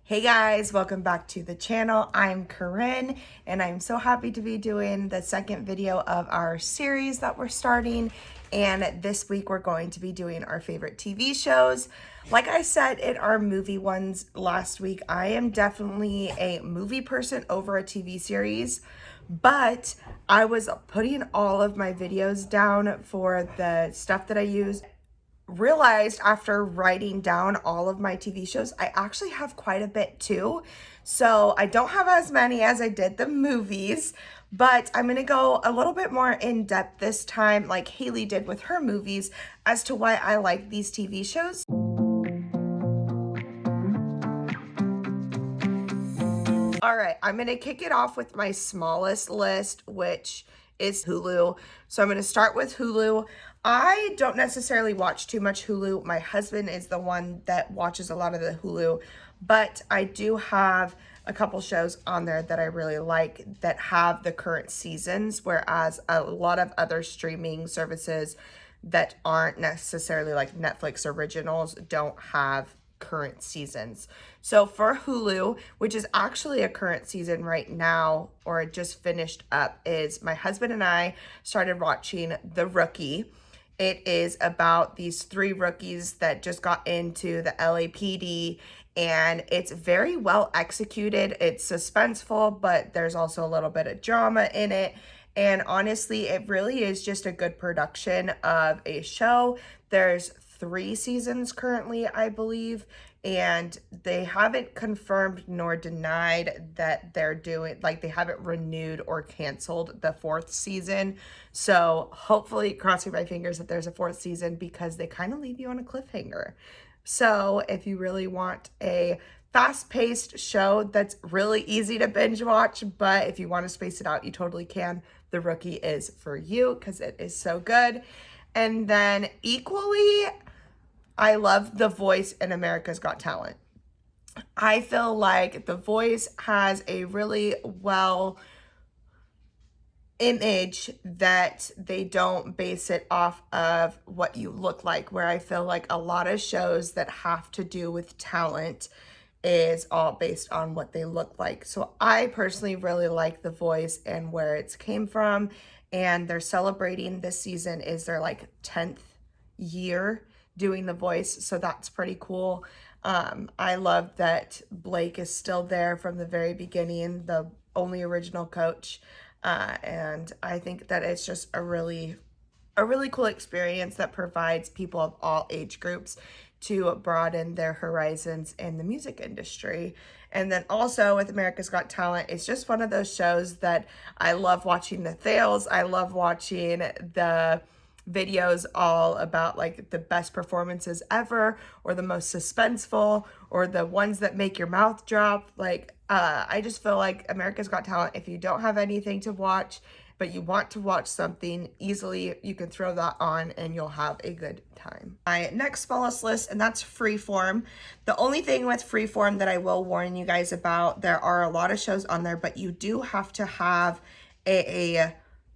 Hey guys, welcome back to the channel. I'm Corrine and I'm so happy to be doing the second video of our series that we're starting. And this week we're going to be doing our favorite TV shows. Like I said in our movie ones last week, I am definitely a movie person over a TV series, but I was putting all of my videos down for the stuff that I use. Realized after writing down all of my TV shows, I actually have quite a bit too. So I don't have as many as I did the movies, but I'm going to go a little bit more in depth this time, like Haley did with her movies, as to why I like these TV shows. All right, I'm going to kick it off with my smallest list, which is Hulu. So I'm going to start with Hulu. I don't necessarily watch too much Hulu. My husband is the one that watches a lot of the Hulu, but I do have a couple shows on there that I really like that have the current seasons, whereas a lot of other streaming services that aren't necessarily like Netflix originals don't have current seasons. So for Hulu, which is actually a current season right now, or it just finished up, is my husband and I started watching The Rookie. It is about these three rookies that just got into the LAPD, and it's very well executed. It's suspenseful, but there's also a little bit of drama in it. And honestly, it really is just a good production of a show. There's 3 seasons currently, I believe, and they haven't confirmed nor denied that they're doing, like, they haven't renewed or canceled the 4th season. So hopefully, crossing my fingers that there's a 4th season, because they kind of leave you on a cliffhanger. So if you really want a fast-paced show that's really easy to binge watch, but if you want to space it out, you totally can, The Rookie is for you because it is so good. And then equally, I love The Voice and America's Got Talent. I feel like The Voice has a really well image that they don't base it off of what you look like, where I feel like a lot of shows that have to do with talent is all based on what they look like. So I personally really like The Voice and where it's came from, and they're celebrating this season is their like 10th year doing The Voice, so that's pretty cool. I love that Blake is still there from the very beginning, the only original coach, and I think that it's just a really cool experience that provides people of all age groups to broaden their horizons in the music industry. And then also with America's Got Talent, it's just one of those shows that I love watching the fails. I love watching the videos all about like the best performances ever, or the most suspenseful, or the ones that make your mouth drop. Like, I just feel like America's Got Talent, if you don't have anything to watch, but you want to watch something easily, you can throw that on and you'll have a good time. My next smallest list, and that's Freeform. The only thing with Freeform that I will warn you guys about, there are a lot of shows on there, but you do have to have a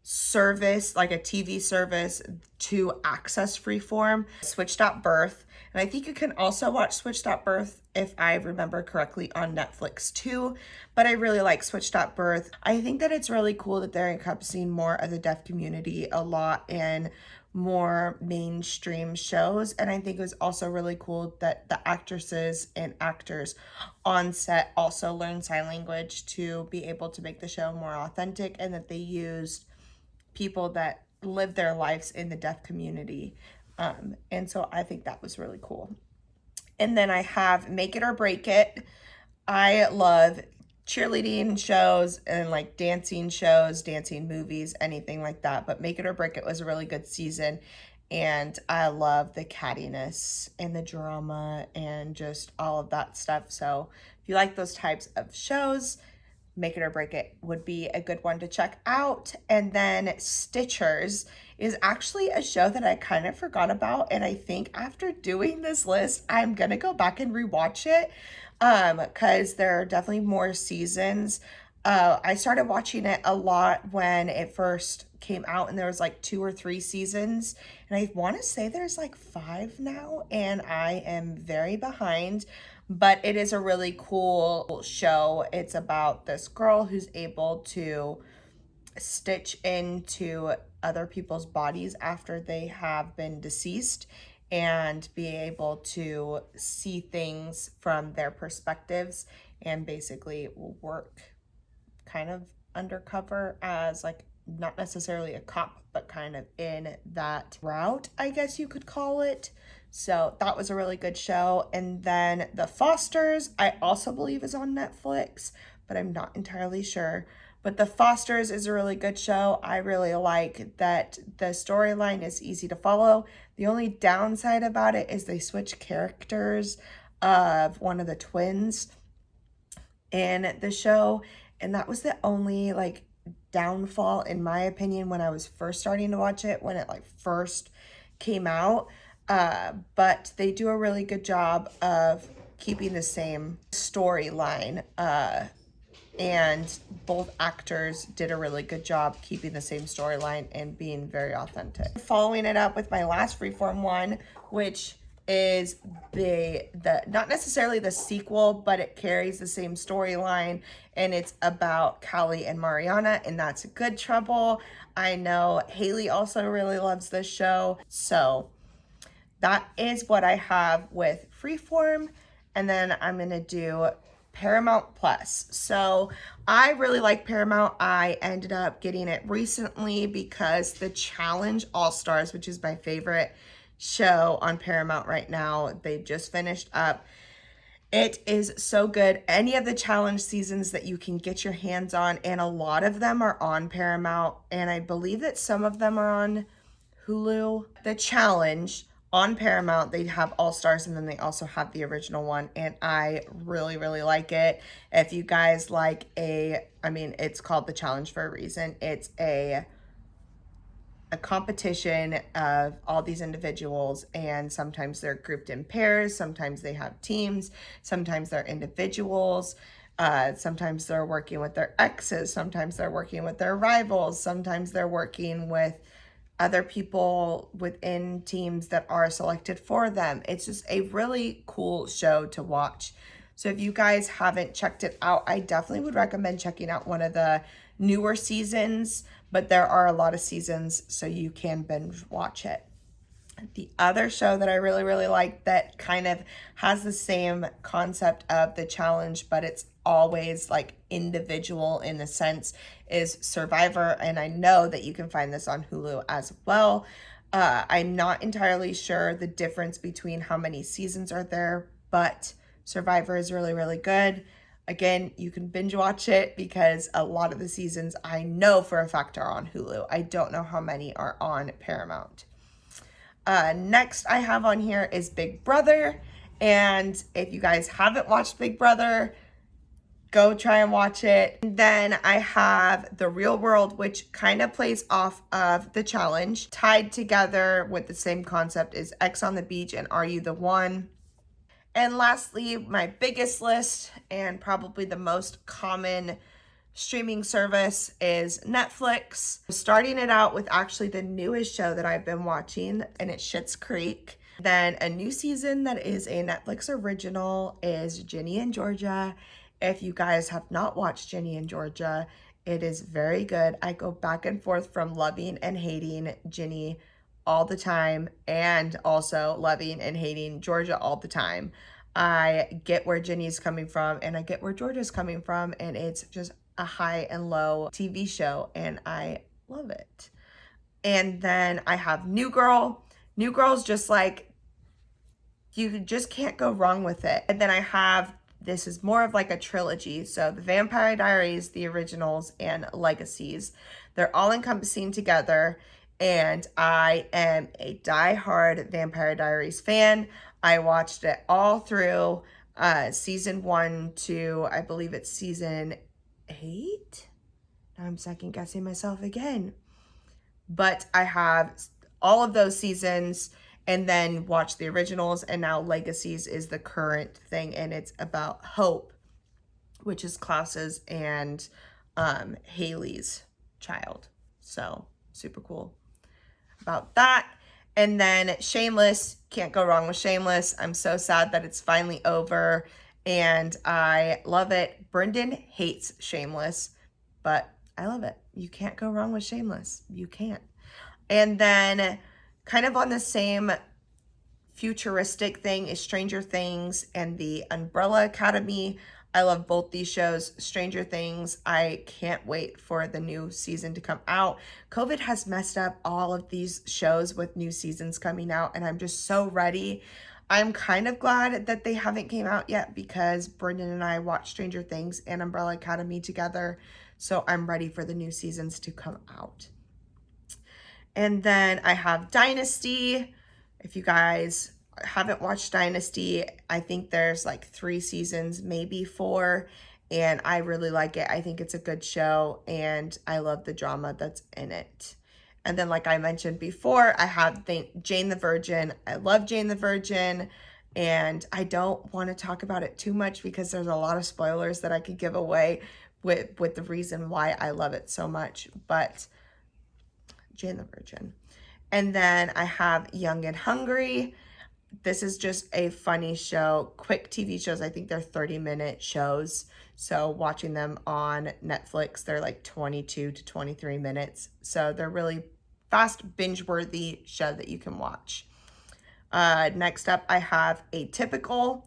service, like a TV service, to access Freeform. Switch.birth, and I think you can also watch Switch.birth, if I remember correctly, on Netflix too, but I really like Switch.birth. I think that it's really cool that they're encompassing more of the deaf community a lot in more mainstream shows, and I think it was also really cool that the actresses and actors on set also learn sign language to be able to make the show more authentic, and that they used people that live their lives in the deaf community. And so I think that was really cool. And then I have Make It or Break It. I love cheerleading shows and like dancing shows, dancing movies, anything like that. But Make It or Break It was a really good season. And I love the cattiness and the drama and just all of that stuff. So if you like those types of shows, Make It or Break It would be a good one to check out. And then Stitchers is actually a show that I kind of forgot about, and I think after doing this list, I'm gonna go back and rewatch it, because there are definitely more seasons. I started watching it a lot when it first came out, and there was like 2 or 3 seasons, and I want to say there's like 5 now, and I am very behind. but it is a really cool show. It's about this girl who's able to stitch into other people's bodies after they have been deceased and be able to see things from their perspectives and basically work kind of undercover as like not necessarily a cop, but kind of in that route, I guess you could call it. So that was a really good show. And then The Fosters, I also believe is on Netflix, but I'm not entirely sure. But The Fosters is a really good show. I really like that the storyline is easy to follow. The only downside about it is they switch characters of one of the twins in the show, and that was the only like downfall in my opinion when I was first starting to watch it, when it like first came out. But they do a really good job of keeping the same storyline, and both actors did a really good job keeping the same storyline and being very authentic. Following it up with my last Freeform one, which is the not necessarily the sequel, but it carries the same storyline, and it's about Callie and Mariana, and that's Good Trouble. I know Haley also really loves this show, so that is what I have with Freeform. And then I'm gonna do Paramount Plus. So I really like Paramount. I ended up getting it recently because the Challenge All Stars, which is my favorite show on Paramount right now, they just finished up. It is so good. Any of the challenge seasons that you can get your hands on, and a lot of them are on Paramount, and I believe that some of them are on Hulu. The challenge on Paramount, they have All Stars, and then they also have the original one, and I really, really like it. If you guys like it's called the challenge for a reason. It's a competition of all these individuals, and sometimes they're grouped in pairs, sometimes they have teams, sometimes they're individuals, sometimes they're working with their exes, sometimes they're working with their rivals, sometimes they're working with other people within teams that are selected for them. It's just a really cool show to watch. So if you guys haven't checked it out, I definitely would recommend checking out one of the newer seasons, but there are a lot of seasons, so you can binge watch it. The other show that I really, really like that kind of has the same concept of the challenge, but it's always like individual in the sense, is Survivor. And I know that you can find this on Hulu as well. I'm not entirely sure the difference between how many seasons are there, but Survivor is really, really good. Again, you can binge watch it because a lot of the seasons I know for a fact are on Hulu. I don't know how many are on Paramount. Next I have on here is Big Brother. And if you guys haven't watched Big Brother, go try and watch it. And then I have The Real World, which kind of plays off of the challenge, tied together with the same concept as X on the Beach and Are You the One? And lastly, my biggest list and probably the most common streaming service is Netflix. Starting it out with actually the newest show that I've been watching, and it's Schitt's Creek. Then a new season that is a Netflix original is Ginny and Georgia. If you guys have not watched Ginny and Georgia, it is very good. I go back and forth from loving and hating Ginny all the time, and also loving and hating Georgia all the time. I get where Ginny's coming from, and I get where Georgia's coming from, and it's just a high and low TV show, and I love it. And then I have New Girl. New Girl's just like, you just can't go wrong with it. And then I have, this is more of like a trilogy, so the Vampire Diaries, the originals, and Legacies. They're all encompassing together, and I am a diehard Vampire Diaries fan. I watched it all through season 1 to, I believe it's season 8. Now I'm second guessing myself again. But I have all of those seasons, and then watched the originals, and now Legacies is the current thing, and it's about Hope, which is Klaus's and Haley's child. So super cool about that. And then Shameless, can't go wrong with Shameless. I'm so sad that it's finally over and I love it. Brendan hates Shameless, but I love it. You can't go wrong with Shameless. You can't. And then kind of on the same futuristic thing is Stranger Things and the Umbrella Academy. I love both these shows. Stranger Things, I can't wait for the new season to come out. COVID has messed up all of these shows with new seasons coming out, and I'm just so ready. I'm kind of glad that they haven't came out yet because Brendan and I watched Stranger Things and Umbrella Academy together, so I'm ready for the new seasons to come out. And then I have Dynasty. If you guys haven't watched Dynasty, I think there's like 3 seasons, maybe 4, and I really like it. I think it's a good show, and I love the drama that's in it. And then, like I mentioned before, I have Jane the Virgin. I love Jane the Virgin, and I don't want to talk about it too much because there's a lot of spoilers that I could give away with the reason why I love it so much, but Jane the Virgin. And then I have Young and Hungry. This is just a funny show, quick TV shows. I think they're 30-minute shows. So watching them on Netflix, they're like 22 to 23 minutes. So they're really fast, binge-worthy show that you can watch. Next up, I have Atypical.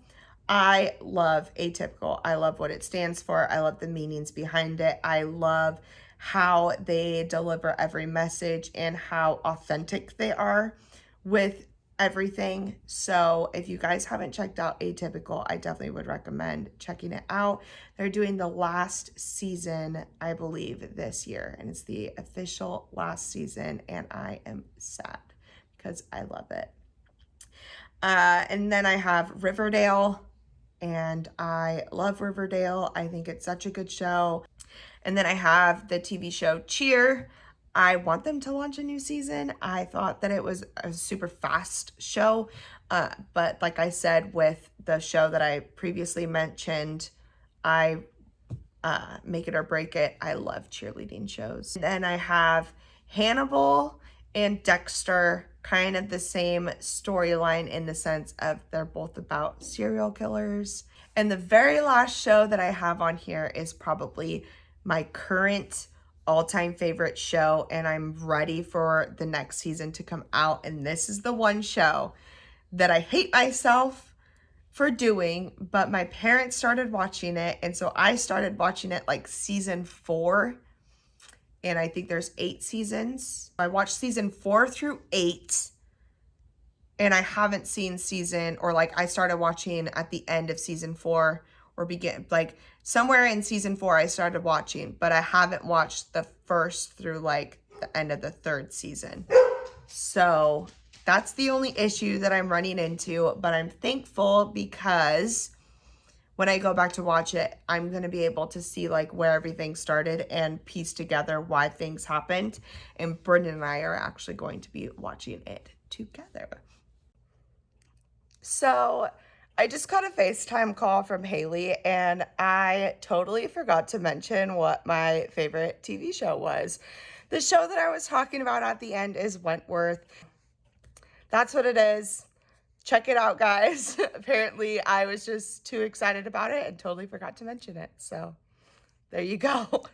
I love Atypical. I love what it stands for. I love the meanings behind it. I love how they deliver every message and how authentic they are with everything. So if you guys haven't checked out Atypical, I definitely would recommend checking it out. They're doing the last season, I believe, this year, and it's the official last season, and I am sad because I love it. And then I have Riverdale, and I love Riverdale. I think it's such a good show. And then I have the TV show Cheer. I want them to launch a new season. I thought that it was a super fast show, but like I said, with the show that I previously mentioned, I make it or break it. I love cheerleading shows. And then I have Hannibal and Dexter, kind of the same storyline in the sense of they're both about serial killers. And the very last show that I have on here is probably my current all-time favorite show, and I'm ready for the next season to come out. And this is the one show that I hate myself for doing, but my parents started watching it, and so I started watching it like season 4, and I think there's 8 seasons. I watched season 4 through 8, and I haven't seen I started watching at the end of season 4, or like somewhere in season 4 I started watching, but I haven't watched the first through like the end of the 3rd season. So that's the only issue that I'm running into, but I'm thankful because when I go back to watch it, I'm going to be able to see like where everything started and piece together why things happened. And Brendan and I are actually going to be watching it together. So I just got a FaceTime call from Haley, and I totally forgot to mention what my favorite TV show was. The show that I was talking about at the end is Wentworth. That's what it is. Check it out, guys. Apparently, I was just too excited about it and totally forgot to mention it. So there you go.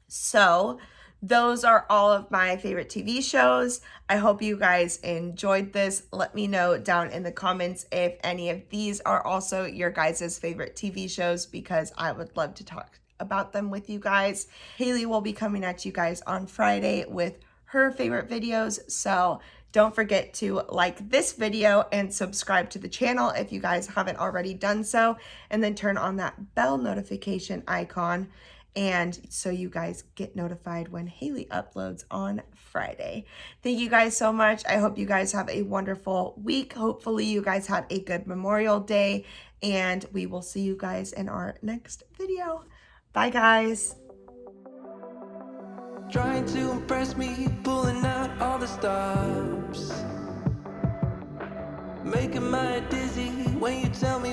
So those are all of my favorite TV shows. I hope you guys enjoyed this. Let me know down in the comments if any of these are also your guys' favorite TV shows, because I would love to talk about them with you guys. Haley will be coming at you guys on Friday with her favorite videos. So don't forget to like this video and subscribe to the channel if you guys haven't already done so. And then turn on that bell notification icon, and so you guys get notified when Haley uploads on Friday. Thank you guys so much. I hope you guys have a wonderful week. Hopefully you guys had a good Memorial Day, and we will see you guys in our next video. Bye, guys. Trying to impress me, pulling out all the stops, making my head dizzy when you tell me